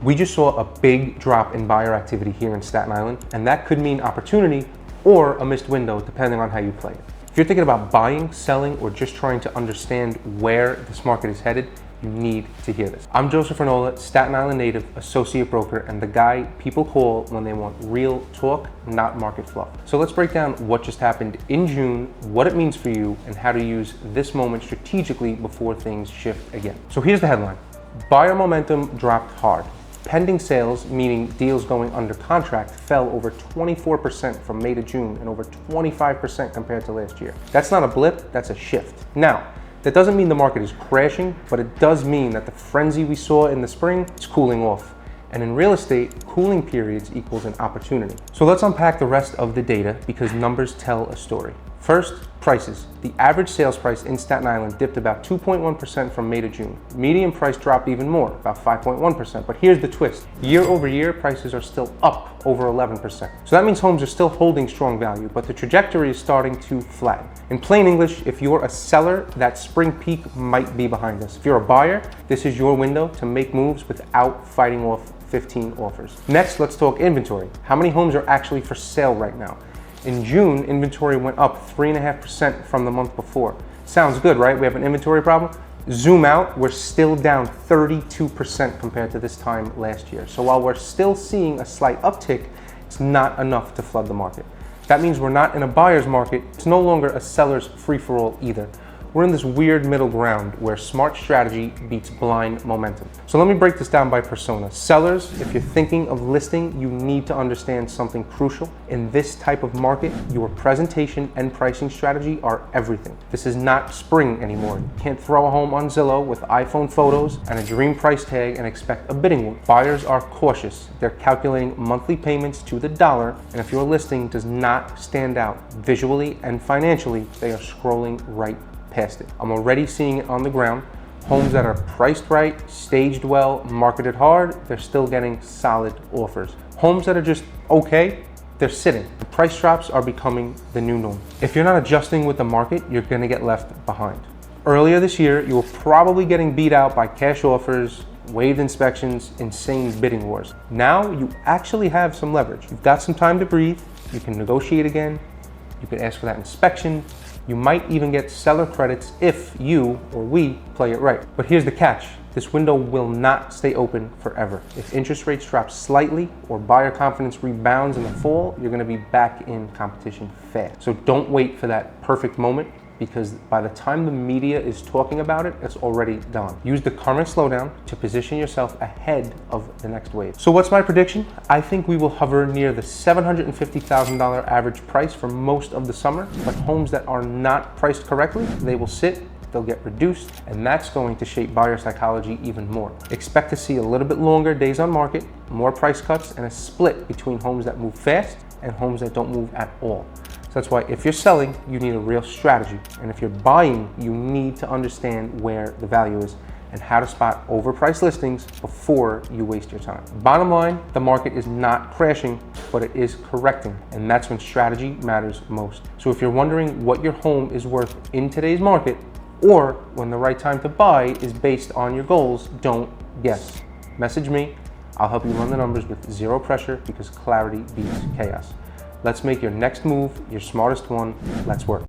We just saw a big drop in buyer activity here in Staten Island, and that could mean opportunity or a missed window depending on how you play it. If you're thinking about buying, selling, or just trying to understand where this market is headed, you need to hear this. I'm Joseph Ranola, Staten Island native, associate broker, and the guy people call when they want real talk, not market fluff. So let's break down what just happened in June, what it means for you, and how to use this moment strategically before things shift again. So here's the headline. Buyer momentum dropped hard. Pending sales, meaning deals going under contract, fell over 24% from May to June and over 25% compared to last year. That's not a blip, that's a shift. Now, that doesn't mean the market is crashing, but it does mean that the frenzy we saw in the spring is cooling off. And in real estate, cooling periods equals an opportunity. So let's unpack the rest of the data because numbers tell a story. First, prices. The average sales price in Staten Island dipped about 2.1% from May to June. Median price dropped even more, about 5.1%. But here's the twist. Year over year, prices are still up over 11%. So that means homes are still holding strong value, but the trajectory is starting to flatten. In plain English, if you're a seller, that spring peak might be behind us. If you're a buyer, this is your window to make moves without fighting off 15 offers. Next, let's talk inventory. How many homes are actually for sale right now? In June, inventory went up 3.5% from the month before. Sounds good, right? We have an inventory problem. Zoom out, we're still down 32% compared to this time last year. So while we're still seeing a slight uptick, it's not enough to flood the market. That means we're not in a buyer's market. It's no longer a seller's free-for-all either. We're in this weird middle ground where smart strategy beats blind momentum. So let me break this down by persona. Sellers, if you're thinking of listing, you need to understand something crucial. In this type of market, your presentation and pricing strategy are everything. This is not spring anymore. You can't throw a home on Zillow with iPhone photos and a dream price tag and expect a bidding war. Buyers are cautious. They're calculating monthly payments to the dollar, and if your listing does not stand out visually and financially, they are scrolling right past it. I'm already seeing it on the ground. Homes that are priced right, staged well, marketed hard, they're still getting solid offers. Homes that are just okay, they're sitting. The price drops are becoming the new norm. If you're not adjusting with the market, you're gonna get left behind. Earlier this year, you were probably getting beat out by cash offers, waived inspections, insane bidding wars. Now you actually have some leverage. You've got some time to breathe. You can negotiate again. You can ask for that inspection. You might even get seller credits if you or we play it right. But here's the catch. This window will not stay open forever. If interest rates drop slightly or buyer confidence rebounds in the fall, you're gonna be back in competition fast. So don't wait for that perfect moment, because by the time the media is talking about it, it's already done. Use the current slowdown to position yourself ahead of the next wave. So what's my prediction? I think we will hover near the $750,000 average price for most of the summer, but homes that are not priced correctly, they will sit, they'll get reduced, and that's going to shape buyer psychology even more. Expect to see a little bit longer days on market, more price cuts, and a split between homes that move fast and homes that don't move at all. That's why if you're selling, you need a real strategy. And if you're buying, you need to understand where the value is and how to spot overpriced listings before you waste your time. Bottom line, the market is not crashing, but it is correcting. And that's when strategy matters most. So if you're wondering what your home is worth in today's market, or when the right time to buy is based on your goals, don't guess. Message me. I'll help you run the numbers with zero pressure, because clarity beats chaos. Let's make your next move your smartest one. Let's work.